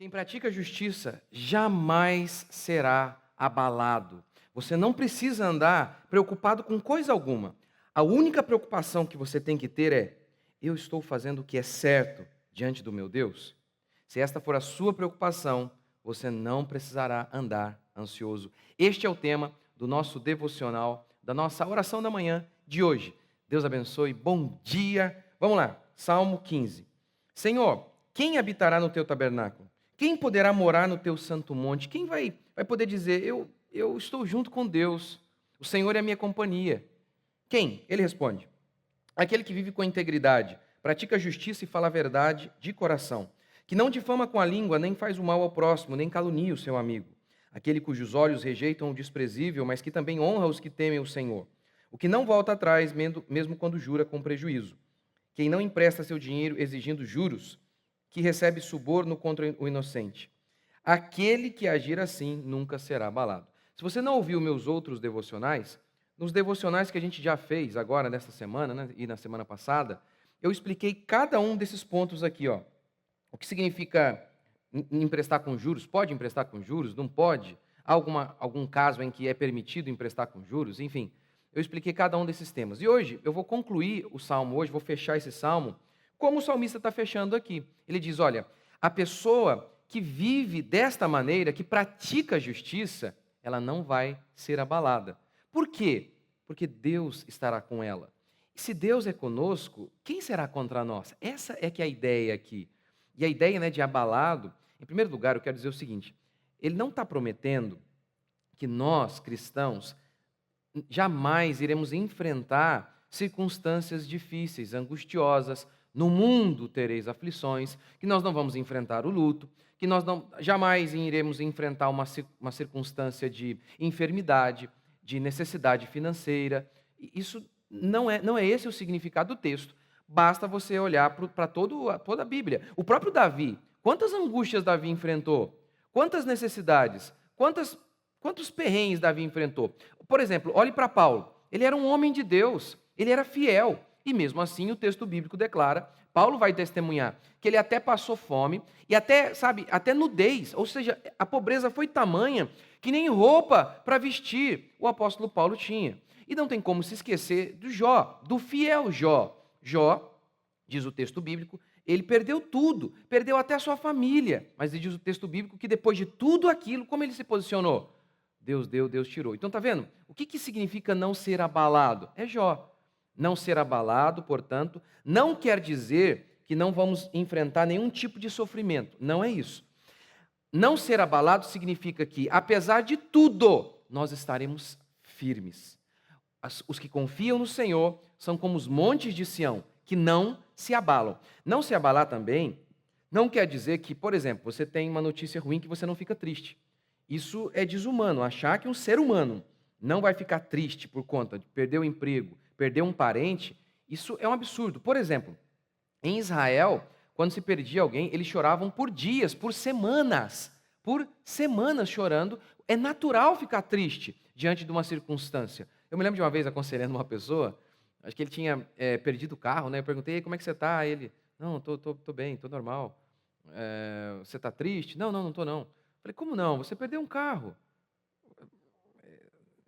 Quem pratica justiça jamais será abalado. Você não precisa andar preocupado com coisa alguma. A única preocupação que você tem que ter é: eu estou fazendo o que é certo diante do meu Deus? Se esta for a sua preocupação, você não precisará andar ansioso. Este é o tema do nosso devocional, da nossa oração da manhã de hoje. Deus abençoe, bom dia. Vamos lá, Salmo 15. Senhor, quem habitará no teu tabernáculo? Quem poderá morar no teu santo monte? Quem vai poder dizer, eu estou junto com Deus, o Senhor é a minha companhia? Quem? Ele responde, aquele que vive com integridade, pratica a justiça e fala a verdade de coração, que não difama com a língua, nem faz o mal ao próximo, nem calunia o seu amigo. Aquele cujos olhos rejeitam o desprezível, mas que também honra os que temem o Senhor. O que não volta atrás, mesmo quando jura com prejuízo. Quem não empresta seu dinheiro exigindo juros, que recebe suborno contra o inocente. Aquele que agir assim nunca será abalado. Se você não ouviu meus outros devocionais, nos devocionais que a gente já fez agora nesta semana, né, e na semana passada, eu expliquei cada um desses pontos aqui, ó. O que significa emprestar com juros? Pode emprestar com juros? Não pode? Há algum caso em que é permitido emprestar com juros? Enfim, eu expliquei cada um desses temas. E hoje eu vou concluir o salmo hoje, vou fechar esse salmo, como o salmista está fechando aqui. Ele diz, olha, a pessoa que vive desta maneira, que pratica a justiça, ela não vai ser abalada. Por quê? Porque Deus estará com ela. E se Deus é conosco, quem será contra nós? Essa é que é a ideia aqui. E a ideia, né, de abalado, em primeiro lugar, eu quero dizer o seguinte, ele não está prometendo que nós, cristãos, jamais iremos enfrentar circunstâncias difíceis, angustiosas. No mundo tereis aflições, que nós não vamos enfrentar o luto, que nós jamais iremos enfrentar uma circunstância de enfermidade, de necessidade financeira. Isso não é esse o significado do texto. Basta você olhar para toda a Bíblia. O próprio Davi, quantas angústias Davi enfrentou? Quantas necessidades? Quantos perrengues Davi enfrentou? Por exemplo, olhe para Paulo. Ele era um homem de Deus, ele era fiel. E mesmo assim o texto bíblico declara, Paulo vai testemunhar, que ele até passou fome e até nudez. Ou seja, a pobreza foi tamanha que nem roupa para vestir o apóstolo Paulo tinha. E não tem como se esquecer do Jó, do fiel Jó. Jó, diz o texto bíblico, ele perdeu tudo, perdeu até a sua família. Mas diz o texto bíblico que depois de tudo aquilo, como ele se posicionou? Deus deu, Deus tirou. Então, está vendo? O que significa não ser abalado? É Jó. Não ser abalado, portanto, não quer dizer que não vamos enfrentar nenhum tipo de sofrimento. Não é isso. Não ser abalado significa que, apesar de tudo, nós estaremos firmes. Os que confiam no Senhor são como os montes de Sião, que não se abalam. Não se abalar também não quer dizer que, por exemplo, você tem uma notícia ruim que você não fica triste. Isso é desumano, achar que um ser humano não vai ficar triste por conta de perder o emprego, perder um parente, isso é um absurdo. Por exemplo, em Israel, quando se perdia alguém, eles choravam por dias, por semanas chorando. É natural ficar triste diante de uma circunstância. Eu me lembro de uma vez aconselhando uma pessoa, acho que ele tinha perdido o carro, né? Eu perguntei, como é que você está? Ele, não, tô bem, tô normal. Você está triste? Não estou não. Falei, como não? Você perdeu um carro.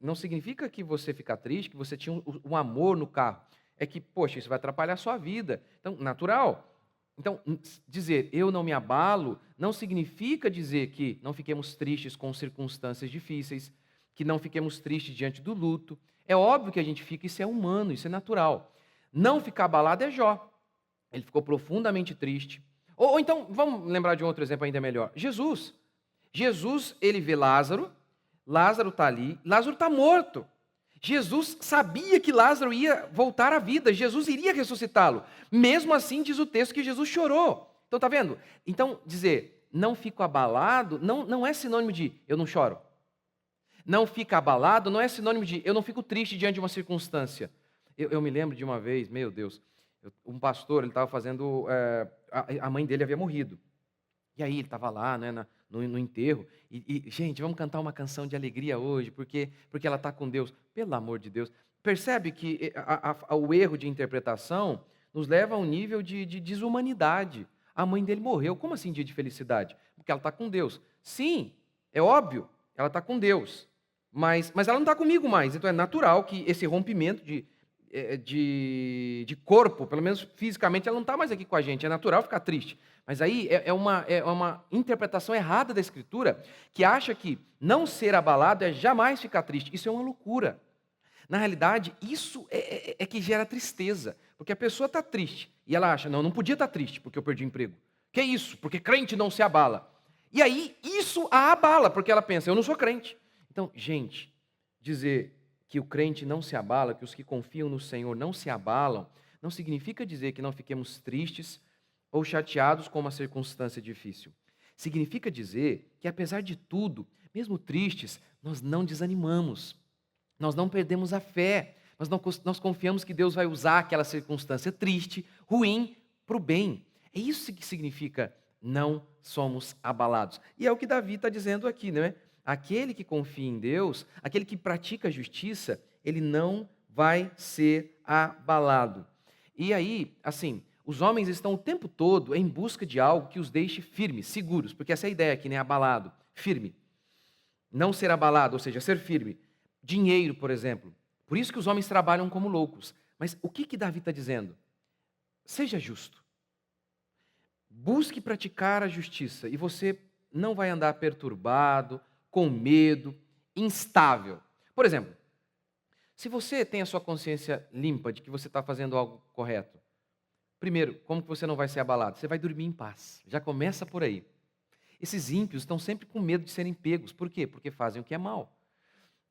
Não significa que você fica triste, que você tinha um amor no carro. É que, poxa, isso vai atrapalhar a sua vida. Então, natural. Então, dizer eu não me abalo não significa dizer que não fiquemos tristes com circunstâncias difíceis, que não fiquemos tristes diante do luto. É óbvio que a gente fica, isso é humano, isso é natural. Não ficar abalado é Jó. Ele ficou profundamente triste. Ou então, vamos lembrar de um outro exemplo ainda melhor. Jesus. Jesus, ele vê Lázaro. Lázaro está ali, Lázaro está morto. Jesus sabia que Lázaro ia voltar à vida, Jesus iria ressuscitá-lo. Mesmo assim, diz o texto que Jesus chorou. Então, está vendo? Então, dizer, não fico abalado, não é sinônimo de eu não choro. Não fica abalado não é sinônimo de eu não fico triste diante de uma circunstância. Eu me lembro de uma vez, meu Deus, um pastor, ele estava fazendo, a mãe dele havia morrido. E aí ele estava lá, né, no enterro, gente, vamos cantar uma canção de alegria hoje, porque ela está com Deus. Pelo amor de Deus. Percebe que o erro de interpretação nos leva a um nível de desumanidade. A mãe dele morreu. Como assim dia de felicidade? porque ela está com Deus. Sim, é óbvio, ela está com Deus, mas ela não está comigo mais. Então é natural que esse rompimento de corpo, pelo menos fisicamente, ela não está mais aqui com a gente. É natural ficar triste. Mas aí é uma interpretação errada da Escritura que acha que não ser abalado é jamais ficar triste. Isso é uma loucura. Na realidade, isso é que gera tristeza. Porque a pessoa está triste e ela acha, não podia estar triste porque eu perdi o emprego. Que é isso? Porque crente não se abala. E aí, isso a abala, porque ela pensa, eu não sou crente. Então, gente, dizer que o crente não se abala, que os que confiam no Senhor não se abalam, não significa dizer que não fiquemos tristes ou chateados com uma circunstância difícil. Significa dizer que, apesar de tudo, mesmo tristes, nós não desanimamos, nós não perdemos a fé, nós confiamos que Deus vai usar aquela circunstância triste, ruim, para o bem. É isso que significa não somos abalados. E é o que Davi está dizendo aqui, não é? Aquele que confia em Deus, aquele que pratica a justiça, ele não vai ser abalado. E aí, assim, os homens estão o tempo todo em busca de algo que os deixe firmes, seguros, porque essa é a ideia aqui, né? Abalado, firme. Não ser abalado, ou seja, ser firme. Dinheiro, por exemplo. Por isso que os homens trabalham como loucos. Mas o que Davi está dizendo? Seja justo. Busque praticar a justiça e você não vai andar perturbado, com medo, instável. Por exemplo, se você tem a sua consciência limpa de que você está fazendo algo correto, primeiro, como que você não vai ser abalado? Você vai dormir em paz. Já começa por aí. Esses ímpios estão sempre com medo de serem pegos. Por quê? Porque fazem o que é mal.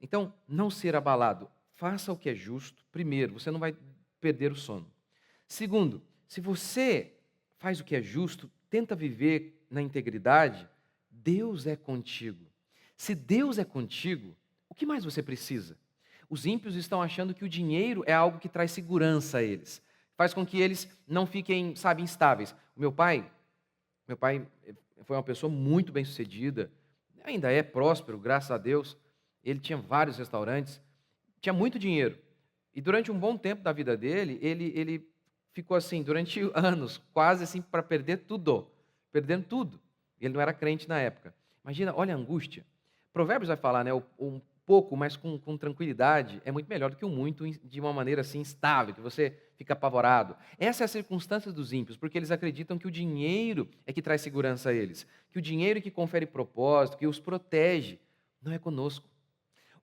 Então, não ser abalado. Faça o que é justo. Primeiro, você não vai perder o sono. Segundo, se você faz o que é justo, tenta viver na integridade, Deus é contigo. Se Deus é contigo, o que mais você precisa? Os ímpios estão achando que o dinheiro é algo que traz segurança a eles. Faz com que eles não fiquem, instáveis. O meu pai foi uma pessoa muito bem-sucedida, ainda é próspero, graças a Deus. Ele tinha vários restaurantes, tinha muito dinheiro. E durante um bom tempo da vida dele, ele ficou assim, durante anos, quase assim para perder tudo, perdendo tudo. Ele não era crente na época. Imagina, olha a angústia. Provérbios vai falar, né, um pouco, mas com tranquilidade, é muito melhor do que o muito de uma maneira assim instável, que você fica apavorado. Essa é a circunstância dos ímpios, porque eles acreditam que o dinheiro é que traz segurança a eles, que o dinheiro é que confere propósito, que os protege. Não é conosco.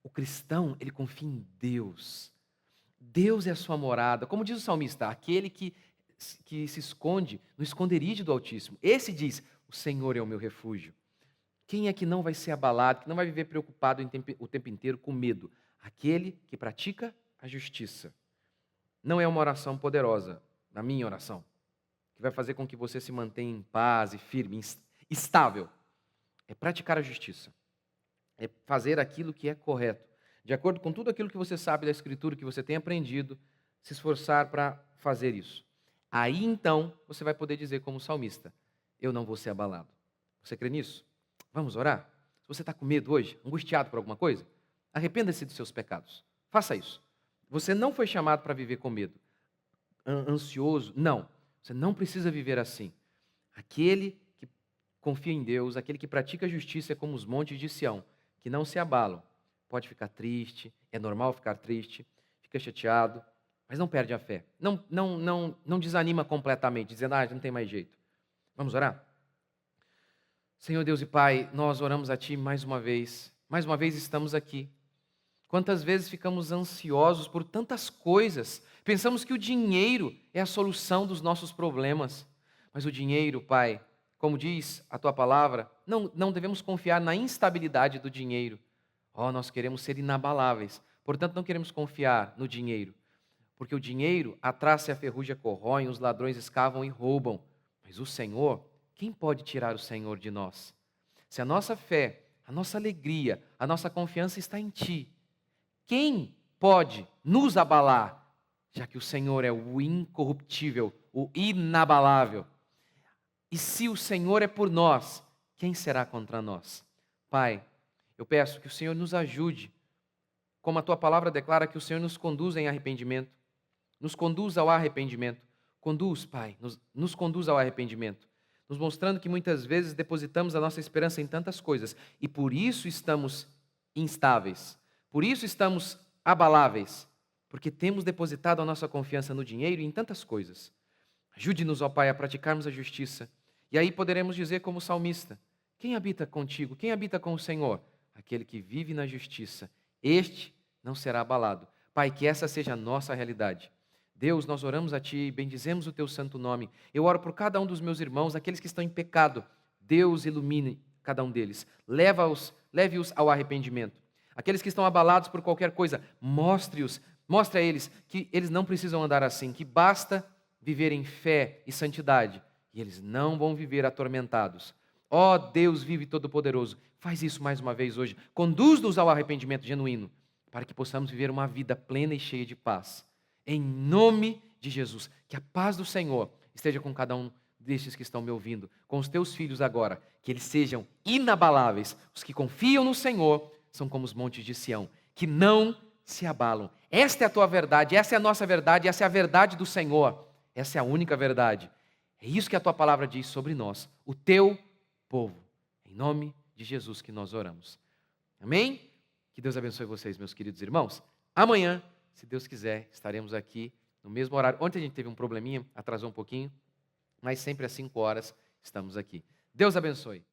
O cristão, ele confia em Deus. Deus é a sua morada. Como diz o salmista, aquele que se esconde no esconderijo do Altíssimo. Esse diz, o Senhor é o meu refúgio. Quem é que não vai ser abalado, que não vai viver preocupado o tempo inteiro com medo? Aquele que pratica a justiça. Não é uma oração poderosa, na minha oração, que vai fazer com que você se mantenha em paz e firme, estável. É praticar a justiça. É fazer aquilo que é correto. De acordo com tudo aquilo que você sabe da Escritura, que você tem aprendido, se esforçar para fazer isso. Aí então, você vai poder dizer como salmista, eu não vou ser abalado. Você crê nisso? Vamos orar? Se você está com medo hoje, angustiado por alguma coisa, arrependa-se dos seus pecados. Faça isso. Você não foi chamado para viver com medo, ansioso. Não, você não precisa viver assim. Aquele que confia em Deus, aquele que pratica a justiça é como os montes de Sião, que não se abalam. Pode ficar triste, é normal ficar triste, fica chateado, mas não perde a fé. Não desanima completamente, dizendo, não tem mais jeito. Vamos orar? Senhor Deus e Pai, nós oramos a Ti mais uma vez estamos aqui. Quantas vezes ficamos ansiosos por tantas coisas, pensamos que o dinheiro é a solução dos nossos problemas, mas o dinheiro, Pai, como diz a Tua palavra, não devemos confiar na instabilidade do dinheiro. Nós queremos ser inabaláveis, portanto não queremos confiar no dinheiro, porque o dinheiro, a traça e a ferrugem corroem, os ladrões escavam e roubam, mas o Senhor, quem pode tirar o Senhor de nós? Se a nossa fé, a nossa alegria, a nossa confiança está em Ti, quem pode nos abalar, já que o Senhor é o incorruptível, o inabalável? E se o Senhor é por nós, quem será contra nós? Pai, eu peço que o Senhor nos ajude, como a Tua palavra declara, que o Senhor nos conduza em arrependimento, nos conduz ao arrependimento. Conduz, Pai, nos conduz ao arrependimento. nos mostrando que muitas vezes depositamos a nossa esperança em tantas coisas e por isso estamos instáveis, por isso estamos abaláveis, porque temos depositado a nossa confiança no dinheiro e em tantas coisas. Ajude-nos, ó Pai, a praticarmos a justiça. E aí poderemos dizer como salmista: quem habita contigo? Quem habita com o Senhor? Aquele que vive na justiça. Este não será abalado. Pai, que essa seja a nossa realidade. Deus, nós oramos a Ti e bendizemos o Teu santo nome. Eu oro por cada um dos meus irmãos, aqueles que estão em pecado. Deus, ilumine cada um deles. Leve-os ao arrependimento. Aqueles que estão abalados por qualquer coisa, mostre a eles que eles não precisam andar assim, que basta viver em fé e santidade, e eles não vão viver atormentados. Ó Deus vivo e todo-poderoso, faz isso mais uma vez hoje. Conduz-nos ao arrependimento genuíno, para que possamos viver uma vida plena e cheia de paz. Em nome de Jesus, que a paz do Senhor esteja com cada um destes que estão me ouvindo, com os teus filhos agora, que eles sejam inabaláveis. Os que confiam no Senhor são como os montes de Sião, que não se abalam. Esta é a tua verdade, essa é a nossa verdade, essa é a verdade do Senhor. Essa é a única verdade. É isso que a tua palavra diz sobre nós, o teu povo. Em nome de Jesus que nós oramos. Amém? Que Deus abençoe vocês, meus queridos irmãos. Amanhã, se Deus quiser, estaremos aqui no mesmo horário. Ontem a gente teve um probleminha, atrasou um pouquinho, mas sempre às 5 horas estamos aqui. Deus abençoe.